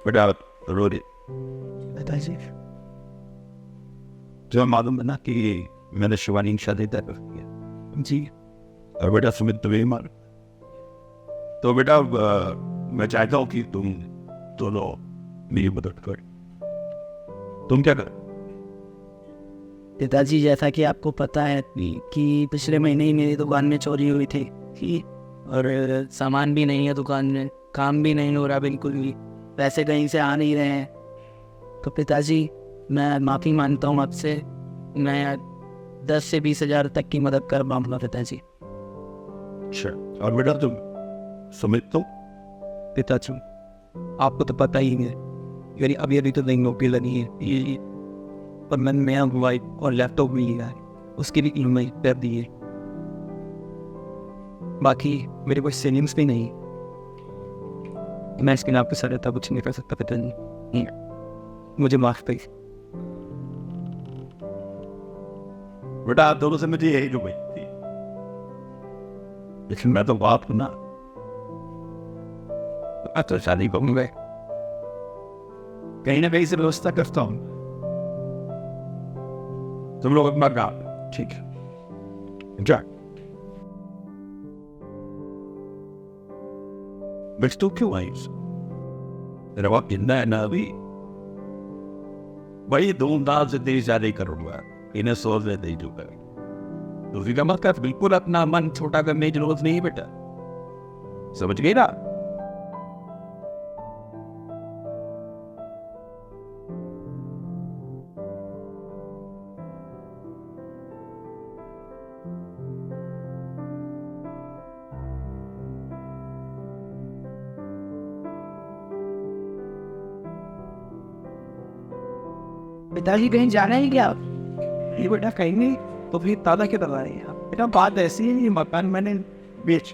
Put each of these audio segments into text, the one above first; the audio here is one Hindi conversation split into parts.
बेटा रोरी, पिताजी जो मालूम है ना कि मैंने शिवानी की शादी तय कर दी है जी। और बेटा सुमित तुम्हें ही मालूम। तो बेटा मैं चाहता हूँ कि तुम दोनों मेरी मदद कर। तुम क्या कर? पिताजी जैसा कि आपको पता है कि पिछले महीने ही मेरी दुकान में चोरी हुई थी और सामान भी नहीं है दुकान में, काम भी नहीं हो रहा बिल्कुल भी, पैसे कहीं से आ नहीं रहे हैं। तो पिताजी मैं माफ़ी मांगता हूँ आपसे, मैं 10 से 20 हज़ार तक की मदद कर पाऊँगा पिताजी। अच्छा, और बेटा तुम सुमित तुम? पिताजी आपको तो पता ही है मेरी अभी अभी तो नई नौकरी लगी है, ये पर मैंने नया मोबाइल और लैपटॉप भी लिया है, उसकी भी EMI कर दी है। बाकी मेरे कोई सेविंग्स भी नहीं, मैं इसके लिए आपके साथ रहता कुछ नहीं कर सकता पिताजी, मुझे माफ करिए। बेटा आप दोनों से मुझे यही जो बची थी, लेकिन मैं तो बात हूं ना, मैं तो शादी करूंगा, कहीं ना कहीं से व्यवस्था करता हूं। तुम लोग अपना काम, ठीक है जा। बस तू क्यों आई? तेरा बाप जिंदा है ना अभी? बड़ी धूमधाम से तेरी शादी करूंगा, इन्हें सोचने दे चुका है। दूसरी का मत कर, बिल्कुल अपना मन छोटा करने की जरूरत नहीं है बेटा, समझ गई ना? पिताजी कहीं जाना है क्या? ये बेटा कहीं नहीं, तो फिर ताला क्यों दबा रहे हैं आप? बेटा बात ऐसी है, ये मकान मैंने बेच,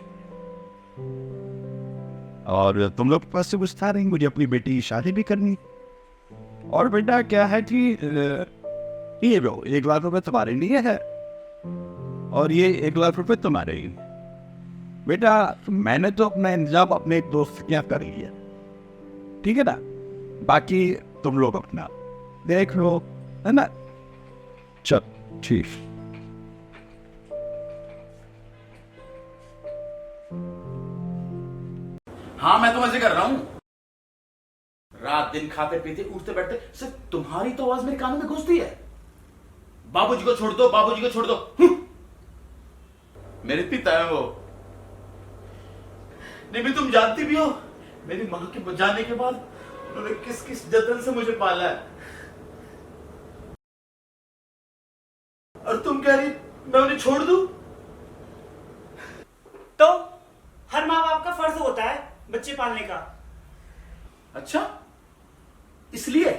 और तुम लोग के पास से कुछ था नहीं, मुझे अपनी बेटी की शादी भी करनी। और बेटा क्या है कि ये लो 1 लाख रुपए तुम्हारे लिए है और ये 1 लाख रुपए तुम्हारे लिए। बेटा मैंने तो अपना इंतजाम अपने एक दोस्त के यहाँ कर लिया, ठीक है ना? बाकी तुम लोग अपना देख लो, है ना? चल ठीक। हाँ मैं तो मजे कर रहा हूँ। रात दिन खाते पीते उठते बैठते सिर्फ तुम्हारी तो आवाज मेरे कानों में घुसती है। बाबूजी को छोड़ दो, बाबूजी को छोड़ दो। मेरे पिता है वो। नहीं भी तुम जानती भी हो मेरी मां के जाने के बाद उन्होंने किस किस जतन से मुझे पाला है, और तुम कह रही मैं उन्हें छोड़ दूं? तो हर माँ बाप का फर्ज होता है बच्चे पालने का। अच्छा, इसलिए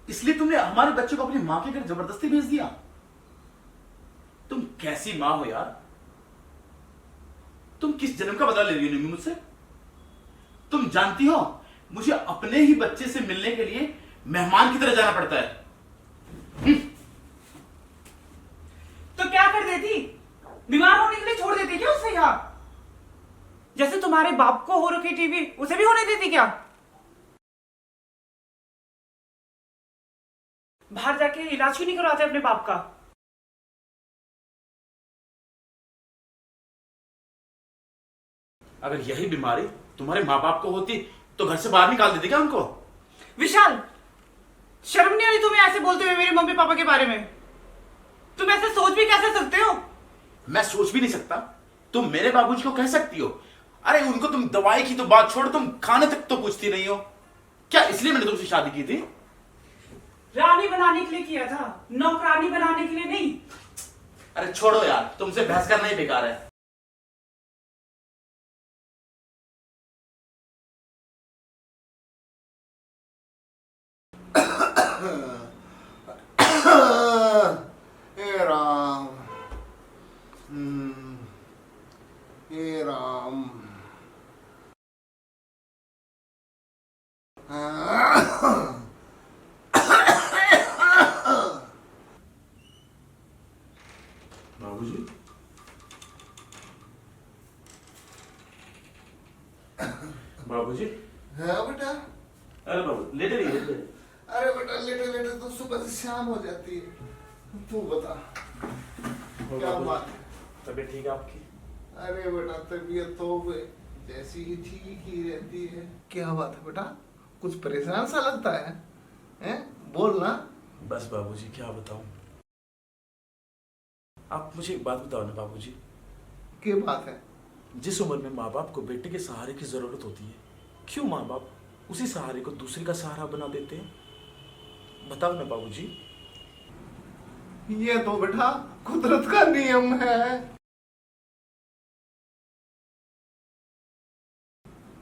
इसलिए तुमने हमारे बच्चे को अपनी मां के घर जबरदस्ती भेज दिया? तुम कैसी मां हो यार? तुम किस जन्म का बदला ले रही हो निम्मी मुझसे? तुम जानती हो मुझे अपने ही बच्चे से मिलने के लिए मेहमान की तरह जाना पड़ता है। तो क्या कर देती, बीमार होने के लिए छोड़ देती क्या उसे यहाँ? जैसे तुम्हारे बाप को हो रखी टीवी उसे भी होने देती क्या? बाहर जाके इलाज क्यों नहीं करवाते अपने बाप का? अगर यही बीमारी तुम्हारे माँ बाप को होती तो घर से बाहर निकाल देती क्या उनको? विशाल, शर्म नहीं आ रही तुम्हें ऐसे बोलते हुए मेरे मम्मी पापा के बारे में? तुम ऐसे सोच भी कैसे सकते हो? मैं सोच भी नहीं सकता, तुम मेरे बाबूजी को कह सकती हो? अरे उनको तुम दवाई की तो बात छोड़, तुम खाने तक तो पूछती नहीं हो क्या? इसलिए मैंने तुमसे शादी की थी। रानी बनाने के लिए किया था, नौकरानी बनाने के लिए नहीं। अरे छोड़ो यार, तुमसे बहस करना ही बेकार है। हे राम, हे राम। बाबूजी, बाबूजी, हाँ बेटा, अरे बाबू लेटे रहिए, लेटे रहिए। अरे बेटा लेटे लेटे तो सुबह से शाम हो जाती है। तू बता क्या बात है? तबीयत ठीक है आपकी? अरे बेटा तबीयत तो जैसी ही ठीक ही रहती है। क्या बात है बेटा, कुछ परेशान सा लगता है? हैं? बोल ना। बस बाबूजी क्या बताऊं। आप मुझे एक बात बताओ ना बाबूजी, क्या बात है? जिस उम्र में माँ बाप को बेटे के सहारे की जरूरत होती है, क्यों माँ बाप उसी सहारे को दूसरे का सहारा बना देते हैं? बताओ ना बाबूजी। ये तो बेटा कुदरत का नियम है।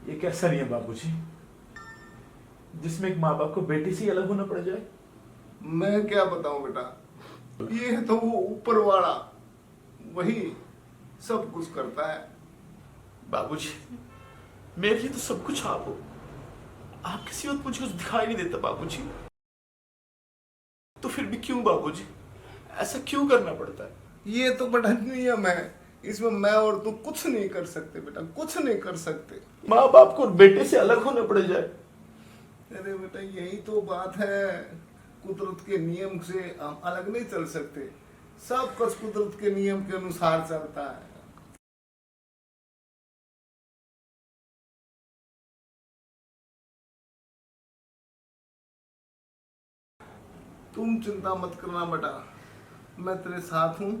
ये कैसा नियम बाबूजी जिसमें एक माँ बाप को बेटे से ही अलग होना पड़ जाए? मैं क्या बताऊं बेटा, ये तो वो ऊपर वाला वही सब कुछ करता है। बाबूजी मेरे लिए तो सब कुछ आप हो, आप किसी वक्त मुझे कुछ दिखाई नहीं देता बाबूजी। तो फिर भी क्यों बाबूजी ऐसा क्यों करना पड़ता है? ये तो बड़ा नियम है, इसमें मैं और तू कुछ नहीं कर सकते बेटा, कुछ नहीं कर सकते। माँ बाप को बेटे से अलग होना पड़ जाए। अरे बेटा यही तो बात है, कुदरत के नियम से हम अलग नहीं चल सकते। सब कुछ कुदरत के नियम के अनुसार चलता है। तुम चिंता मत करना बेटा, मैं तेरे साथ हूँ।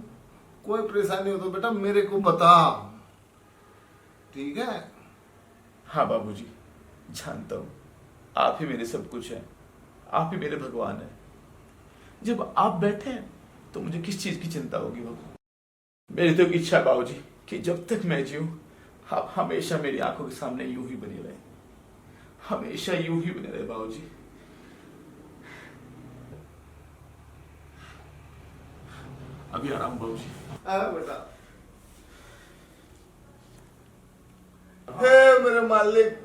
कोई परेशानी हो तो बेटा मेरे को बता, ठीक है? हाँ बाबूजी जानता हूँ, आप ही मेरे सब कुछ हैं, आप ही मेरे भगवान हैं। जब आप बैठे हैं तो मुझे किस चीज की चिंता होगी बाबू? मेरी तो इच्छा है बाबूजी कि जब तक मैं जीऊँ आप हमेशा मेरी आंखों के सामने यूं ही बने रहे, हमेशा यूं ही बने रहे बाबूजी। अभी आराम बाबूजी। हाँ बेटा। हे मेरे मालिक,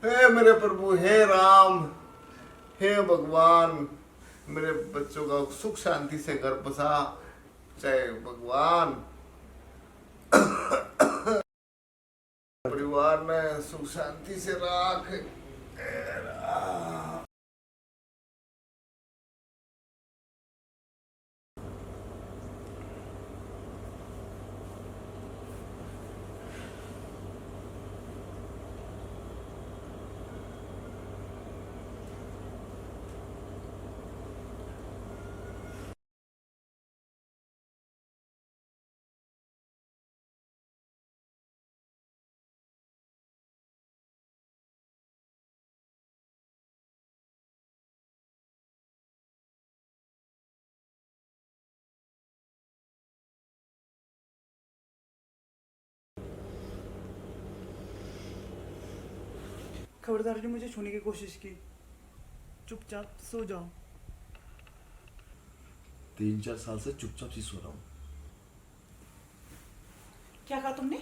हे मेरे प्रभु, हे राम, हे भगवान, मेरे बच्चों का सुख शांति से घर बसा, चाहे भगवान परिवार में सुख शांति से राख। खबरदार ने मुझे छूने की कोशिश की, चुपचाप सो जाओ। 3-4 साल से चुपचाप सी सो रहा हूँ। क्या कहा तुमने?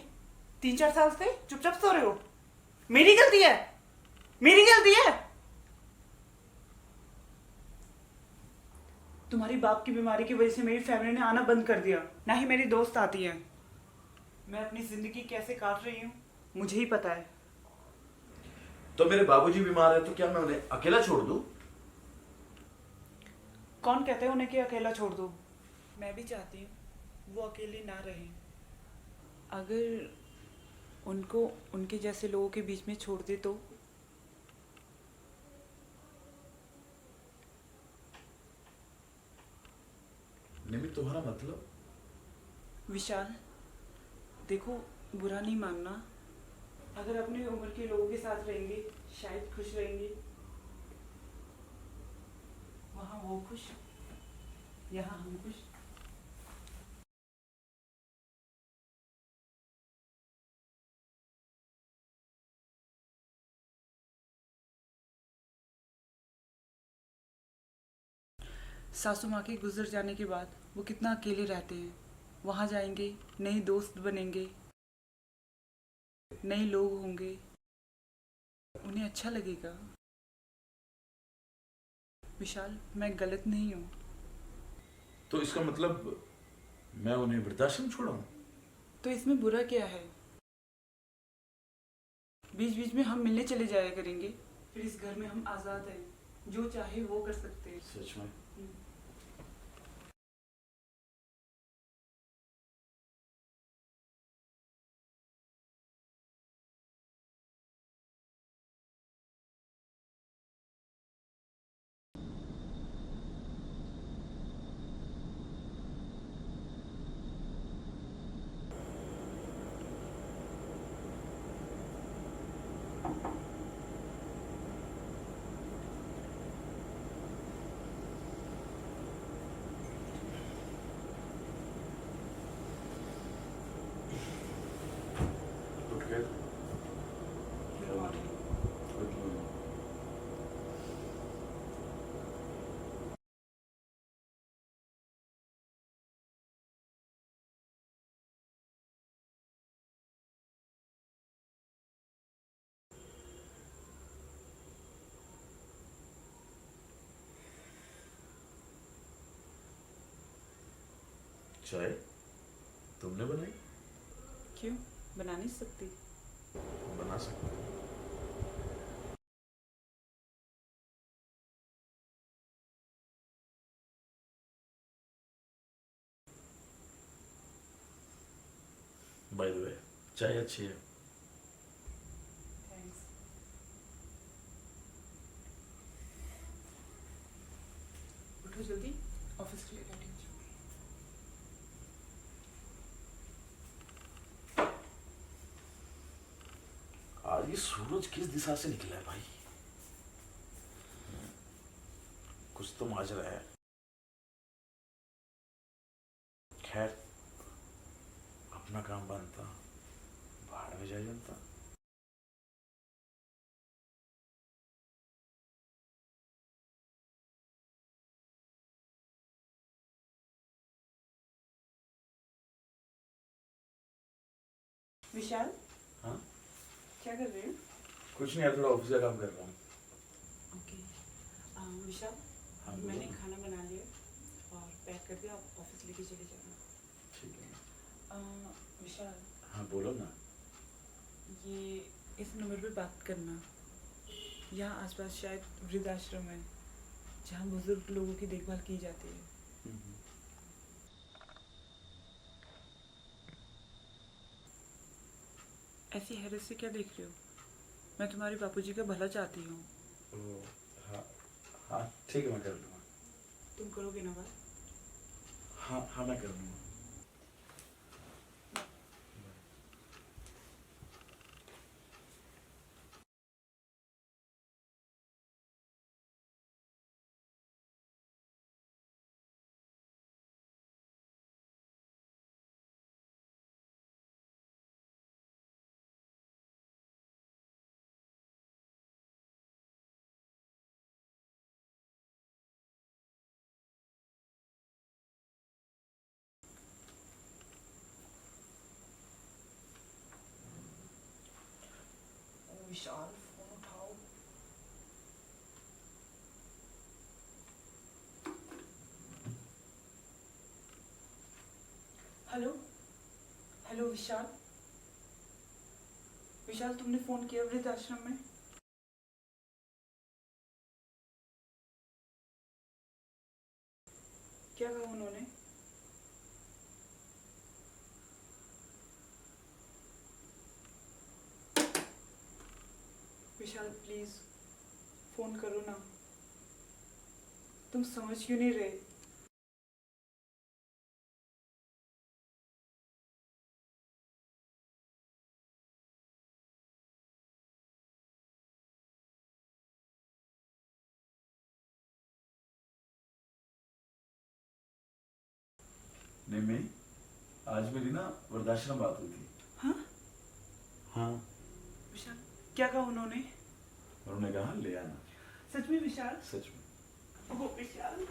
3-4 साल से चुपचाप सो रहे हो? मेरी गलती है, मेरी गलती है। तुम्हारी बाप की बीमारी की वजह से मेरी फैमिली ने आना बंद कर दिया, ना ही मेरी दोस्त आती है। मैं अपनी जिंदगी कैसे काट रही हूँ मुझे ही पता है। तो मेरे बाबूजी बीमार है तो क्या मैं उन्हें अकेला छोड़ दूं? कौन कहते हैं उन्हें कि अकेला छोड़ दो? मैं भी चाहती हूँ वो अकेले ना रहें। अगर उनको उनके जैसे लोगों के बीच में छोड़ दे तो? निमित तुम्हारा मतलब? विशाल देखो, बुरा नहीं मानना, अगर अपनी उम्र के लोगों के साथ रहेंगे शायद खुश रहेंगे। वहाँ वो खुश, यहाँ हम खुश। सासू माँ के गुजर जाने के बाद वो कितना अकेले रहते हैं। वहाँ जाएंगे, नए दोस्त बनेंगे, नए लोग होंगे, उन्हें अच्छा लगेगा। विशाल मैं गलत नहीं हूँ। तो इसका मतलब मैं उन्हें वृद्धाश्रम छोड़ा हूँ? तो इसमें बुरा क्या है? बीच बीच में हम मिलने चले जाया करेंगे, फिर इस घर में हम आज़ाद हैं, जो चाहे वो कर सकते हैं। सच में? उठ गए? चाय तुमने बनाई? क्यों, बना नहीं सकती? बना सकते हो। बाय द वे, चाय अच्छी है। थैंक्स। उठो जल्दी, ऑफिस के लिए रेडी हो जाओ। आज ये सूरज किस दिशा से निकला है भाई? कुछ तो माजरा है। खैर, अपना काम बनता, बाहर में जाए जनता। विशाल, हाँ, क्या कर रहे हो? कुछ नहीं यार, थोड़ा ऑफिस का काम कर रहा हूँ। ओके। विशाल, हाँ, बोलो मैंने ना। खाना बना लिया और पैक करके आप ऑफिस लेके चले जाना। ठीक है। विशाल, हाँ बोलो ना। ये इस नंबर पे बात करना। यहाँ आसपास शायद वृद्धाश्रम है जहाँ बुजुर्ग लोगों की देखभाल की जाती है। ऐसी हैरत से क्या देख रहे हो? मैं तुम्हारे बापूजी का भला चाहती हूँ। ओ, हाँ हाँ ठीक है, मैं कर लूँगा। तुम करोगे ना बात? हाँ हाँ, मैं कर लूँगा। विशाल, फोन उठाओ। हेलो हेलो विशाल। विशाल, तुमने फोन किया वृद्धाश्रम में? क्या कहा उन्होंने? विशाल प्लीज फोन करो ना। तुम समझ क्यों नहीं रहे? नहीं मैं, आज मेरी ना वृद्धाश्रम बात हुई थी। हाँ हाँ, विशाल, क्या कहा उन्होंने? उन्होंने कहा ले आना। सच में विशाल? सच में। ओह विशाल।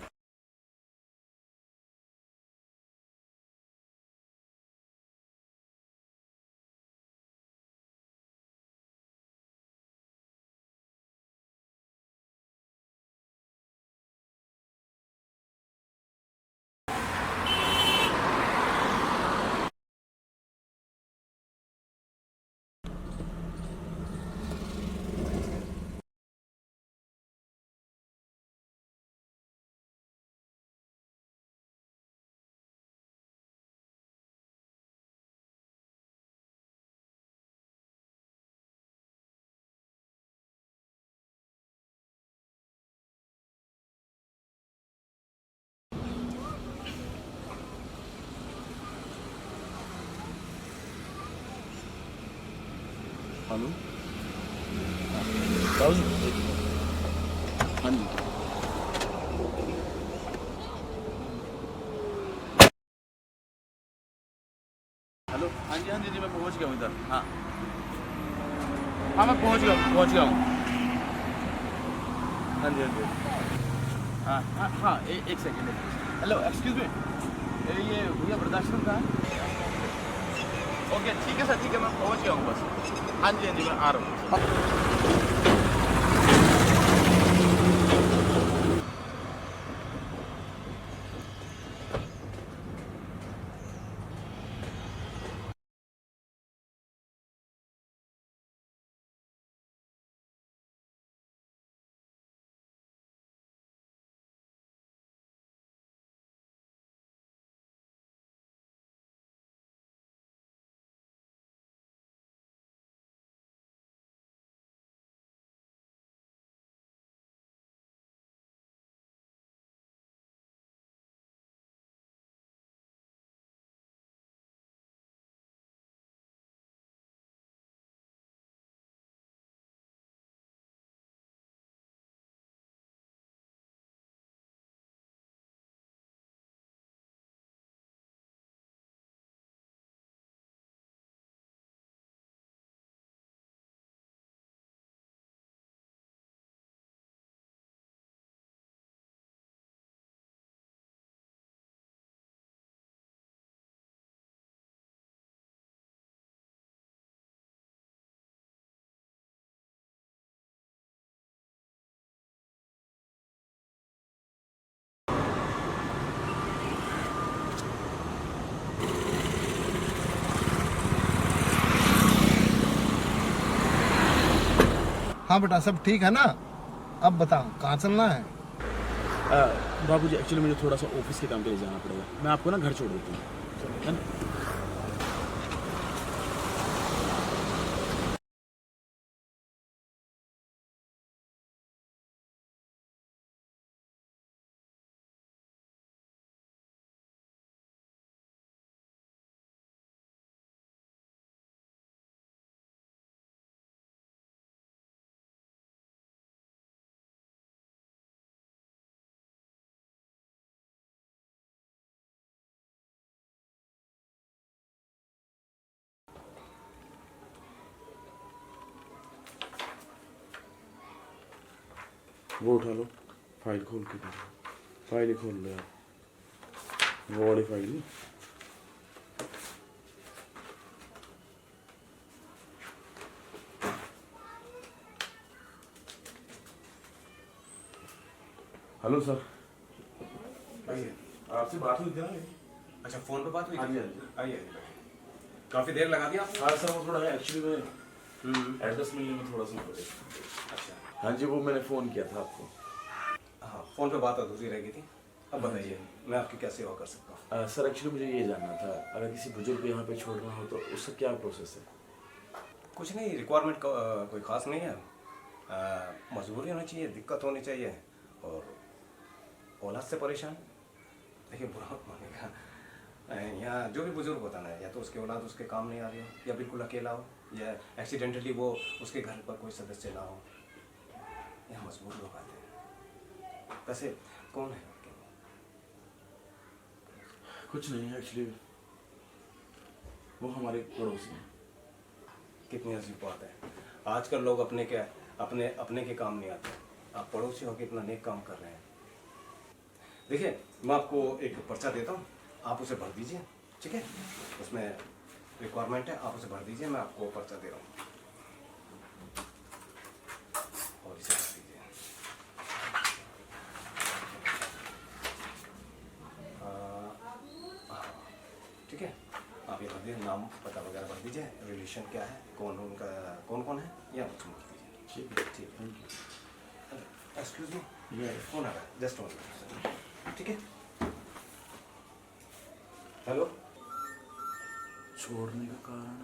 हेलो बाबूजी हाँ जी हेलो हाँ जी मैं पहुंच गया हूँ इधर हाँ हाँ मैं पहुंच गया हूँ हाँ जी हाँ एक सेकेंड हेलो एक्सक्यूज मी ये भैया वृद्धाश्रम का है ओके ठीक है सर ठीक है मैं पहुंच गया हूँ बस हाँ जी मैं आ रहा हूँ हाँ बेटा सब ठीक है ना। अब बता कहाँ चलना है। बाबूजी एक्चुअली मुझे थोड़ा सा ऑफिस के काम के लिए जाना पड़ेगा मैं आपको ना घर छोड़ देता हूँ है ना वो उठा लो फाइल खोल के फाइल ही खोल लो यार वो वाली फाइल नहीं हेलो सर आइए। आपसे बात हुई थी ना मेरी? अच्छा फोन पे बात हुई हाँ जी, थी? हाँ जी। आइए आइए बैठिए। काफी देर लगा दी आपने? हाँ सर वो थोड़ा एक्चुअली मैं एड्रेस मिलने में थोड़ा सा अच्छा हाँ जी वो मैंने फ़ोन किया था आपको हाँ फोन पे बात अधूरी रह गई थी। अब बताइए मैं आपकी क्या सेवा कर सकता हूँ? सर एक्चुअली मुझे ये जानना था अगर किसी बुजुर्ग को यहाँ पे छोड़ना हो तो उसका क्या प्रोसेस है कुछ नहीं रिक्वायरमेंट कोई खास नहीं है। मजबूरी होनी चाहिए दिक्कत होनी चाहिए और औलाद से परेशान। देखिए बुरा मत मानेगा यहाँ जो भी बुजुर्ग होता ना या तो उसकी औलाद उसके काम नहीं आ रही हो या बिल्कुल अकेला हो या एक्सीडेंटली वो उसके घर पर कोई सदस्य ना हो यहाँ मजबूर लोग आते हैं। वैसे कौन है आपके? कुछ नहीं एक्चुअली वो हमारे पड़ोसी हैं कितनी अजीब बात है आजकल लोग अपने के काम नहीं आते। आप पड़ोसी होकर इतना नेक काम कर रहे हैं। देखिए मैं आपको एक पर्चा देता हूँ आप उसे भर दीजिए ठीक है उसमें रिक्वायरमेंट है आप उसे भर दीजिए मैं आपको पर्चा दे रहा हूँ और इसे भर दीजिए। ठीक है आप ये भर दीजिए नाम पता वगैरह भर दीजिए रिलेशन क्या है कौन कौन है या कुछ मत कीजिए। ठीक है ठीक है thank you excuse me phone आ रहा है जस्ट वन ठीक है हेलो छोड़ने का कारण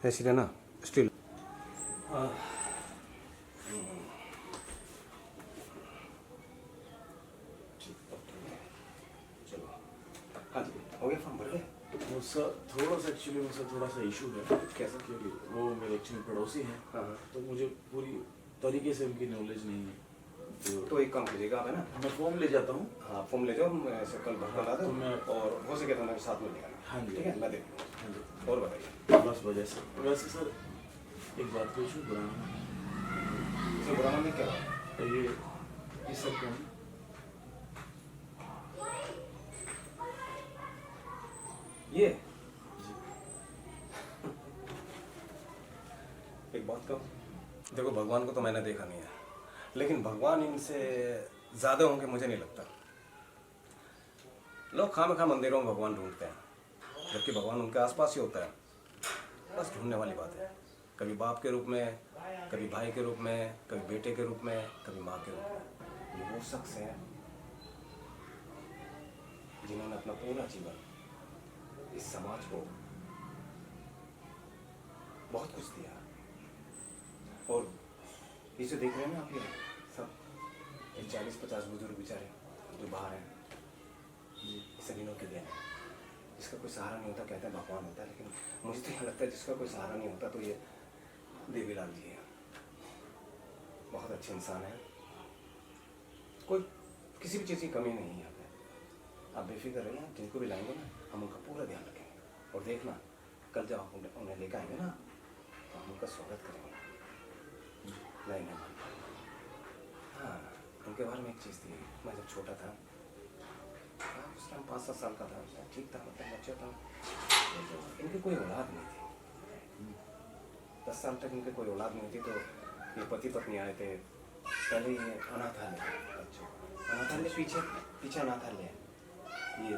ऐसी रहना स्टिल। चलो हाँ जी, हो गया फॉर्म भर गया? वो सर थोड़ा सा एक्चुअली मुझसे थोड़ा सा इशू है। कैसा? क्योंकि वो मेरे एक्चुअली पड़ोसी हैं। हाँ हाँ। तो मुझे पूरी तरीके से उनकी नॉलेज नहीं है। तो एक काम कीजिएगा आप, है ना, मैं फॉर्म ले जाता हूँ। हाँ फॉर्म ले जाओ, मैं ऐसे कल भर कर ला तो दूँ मैं- और हो सके तो मेरे साथ में ले आना। हाँ जी। ठीक है, मैं देख लूँगा। हाँ जी। और बताइए। बस वजह से वैसे सर एक बात पूछूँ बुरा ना इसमें बुरा मानने क्या बात है? तो ये सब कौन है? ये एक बात कहूँ, देखो भगवान को तो मैंने देखा नहीं है, लेकिन भगवान इनसे ज़्यादा होंगे मुझे नहीं लगता। लोग खामखा मंदिरों में भगवान ढूंढते हैं, जबकि भगवान उनके आसपास ही होता है। बस ढूंढने वाली बात है, कभी बाप के रूप में, कभी भाई के रूप में, कभी बेटे के रूप में, कभी माँ के रूप में। ये वो शख्स हैं जिन्होंने अपना पूरा जीवन इस समाज को बहुत कुछ दिया। और ये जो देख रहे हैं ना आप, ये सब 40-50 बुजुर्ग बेचारे जो बाहर हैं, ये सभी लोग के लिए हैं। जिसका कोई सहारा नहीं होता, कहते हैं भगवान होता है, लेकिन मुझे तो यह लगता है जिसका कोई सहारा नहीं होता तो ये देवीलाल जी है। बहुत अच्छे इंसान है, कोई किसी भी चीज़ की कमी नहीं है यहाँ पे। आप बेफिक्र रहिए, जिनको भी लाएंगे ना हम उनका पूरा ध्यान रखेंगे। और देखना कल जब आप उन्हें लेकर आएंगे ना तो हम उनका स्वागत करेंगे। नहीं नहीं, हाँ उनके बारे में एक चीज़ थी, मैं जब छोटा था, उस टाइम 5-7 साल का था, ठीक था, मतलब बच्चा था, तो इनकी कोई औलाद नहीं थी। 10 साल तक इनके कोई औलाद नहीं थी, तो ये पति पत्नी आए थे। पहले ये अनाथालय, बच्चों अनाथालय, पीछे अनाथालय है। ये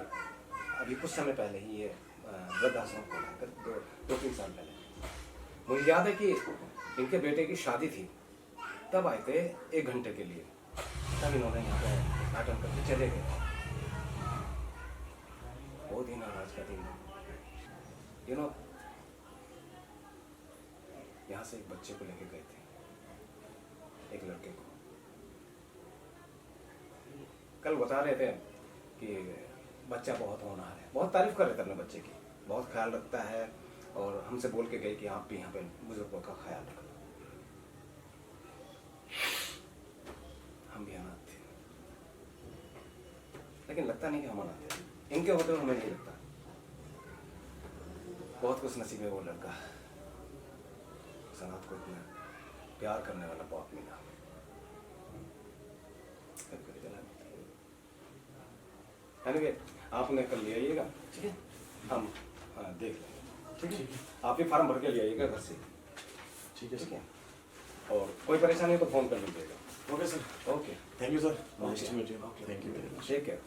अभी कुछ समय पहले ही ये वृद्धाश्रम खोला, 2-3 साल पहले। मुझे याद है कि इनके बेटे की शादी थी, तब आए थे 1 घंटे के लिए, तब इन्होंने यहाँ पे उद्घाटन करके चले गए। बहुत ही नाराज का दिन, यू नो। यहाँ से एक बच्चे को लेके गए थे, एक लड़के को। कल बता रहे थे कि बच्चा बहुत होनहार है, बहुत तारीफ कर रहे थे अपने बच्चे की, बहुत ख्याल रखता है। और हमसे बोल के गए कि आप भी यहाँ पे बुजुर्गों का ख्याल रखना। हम भी अनाथ थे, लेकिन लगता नहीं कि हम अनाथ थे। इनके होते हुए हमें नहीं लगता। बहुत कुछ नसीब है वो लड़का, उस अनाथ को इतना प्यार करने वाला बाप मिला। एनीवे, आप उन्हें कल ले आइएगा, ठीक है, हम देख लेंगे। ठीक है, आप भी फार्म भर के ले आइएगा घर से। ठीक है ठीक है, और कोई परेशानी हो तो फोन कर लीजिएगा। Okay sir. Okay, thank you sir. Nice to meet you. Thank you very much. Take care.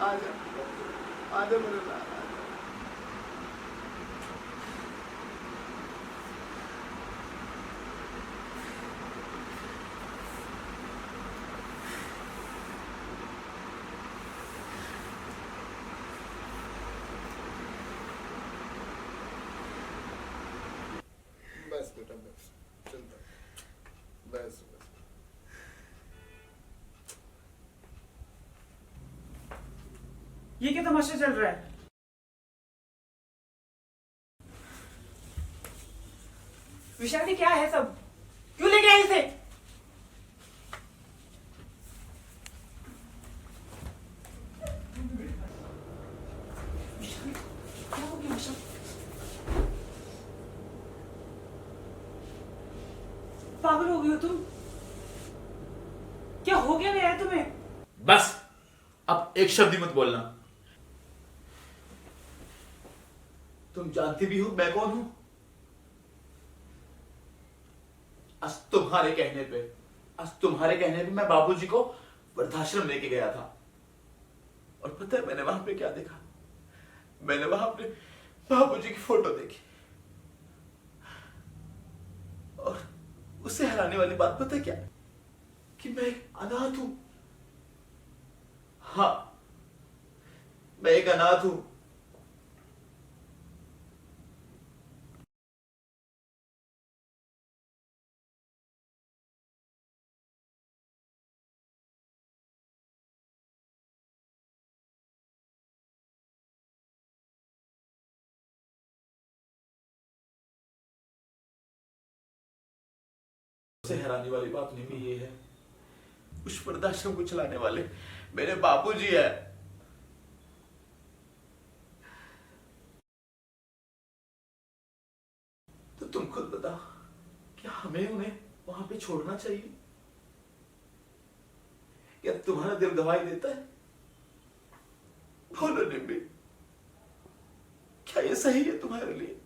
आजा आजा मेरे लाल आजा। बस बेटा बस चिंता बस बस। ये क्या तमाशा चल रहा है? विशाली क्या है सब? क्यों लेके आई इसे? विशाली, क्या हो गया विशाली? पागल हो गई हो तुम? क्या हो गया है तुम्हें? बस अब एक शब्द ही मत बोलना। तुम जानती भी हो मैं कौन हूं? आज तुम्हारे कहने पे मैं बाबूजी को वृद्धाश्रम लेके गया था। और पता है मैंने वहां पे क्या देखा? मैंने वहां पे बाबूजी की फोटो देखी। और उससे हैरानी वाली बात पता है क्या? कि मैं एक अनाथ हूं। हाँ, मैं एक अनाथ हूं। सबसे हैरानी वाली बात नहीं ये है, उस वृद्धाश्रम को चलाने वाले मेरे बापूजी है। तो तुम खुद बताओ, क्या हमें उन्हें वहां पे छोड़ना चाहिए? क्या तुम्हारा दिल गवाही देता है? बोलो निम्बी, क्या ये सही है तुम्हारे लिए?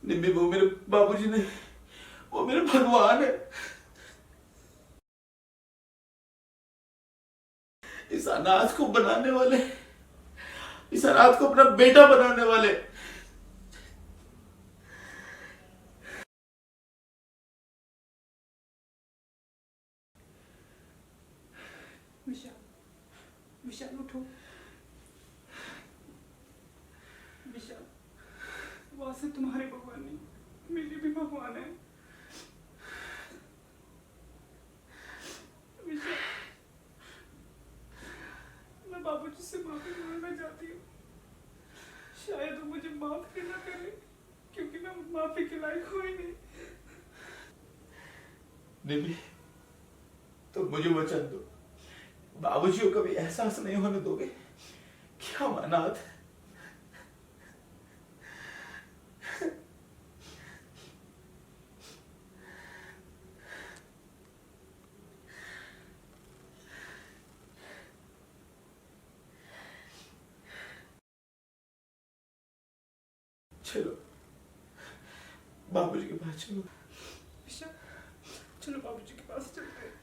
निम्बी, वो मेरे बाबूजी नहीं, वो मेरे भगवान है। इस अनाथ को बनाने वाले, इस अनाथ को अपना बेटा बनाने वाले। विशाल, विशाल उठो। विशाल, वहां से तुम्हारे भगवान नहीं, मेरे भी भगवान है। विशाल, मैं बाबूजी से माफी मांगना चाहती हूँ। शायद वो मुझे माफ भी ना करे, क्योंकि मैं माफी के लायक हूँ ही नहीं। निम्बी, तो मुझे वचन दो, बाबूजी को कभी एहसास नहीं होने दोगे कि हम अनाथ हैं। चलो बाबूजी के पास चलो। विशाल, चलो बाबूजी के पास चलते हैं।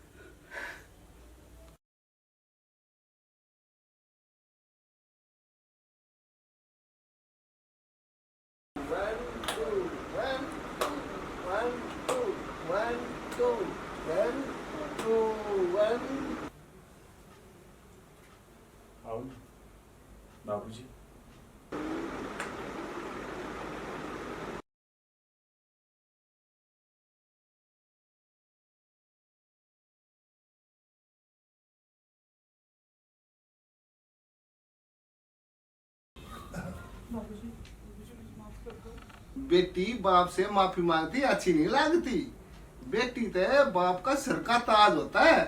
One, two, one, two, one, two, one, two, one, two, one. आओ बाबूजी। बाबूजी, बाबूजी मुझे माफ कर दो। बेटी बाप से माफी मांगती अच्छी नहीं लगती। बेटी ते बाप का सिर का ताज होता है,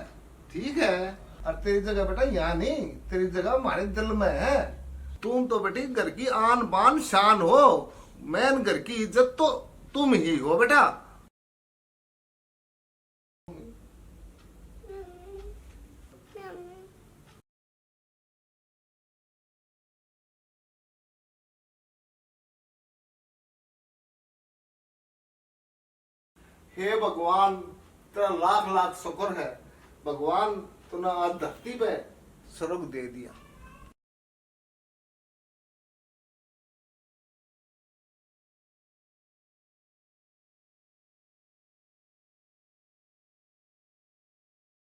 ठीक है। और तेरी जगह बेटा यहाँ नहीं, तेरी जगह हमारे दिल में है। तुम तो बेटी घर की आन बान शान हो, मैन घर की इज्जत तो तुम ही हो बेटा। हे भगवान, तेरा लाख लाख शुक्र है। भगवान तूने आज धरती पे स्वर्ग दे दिया।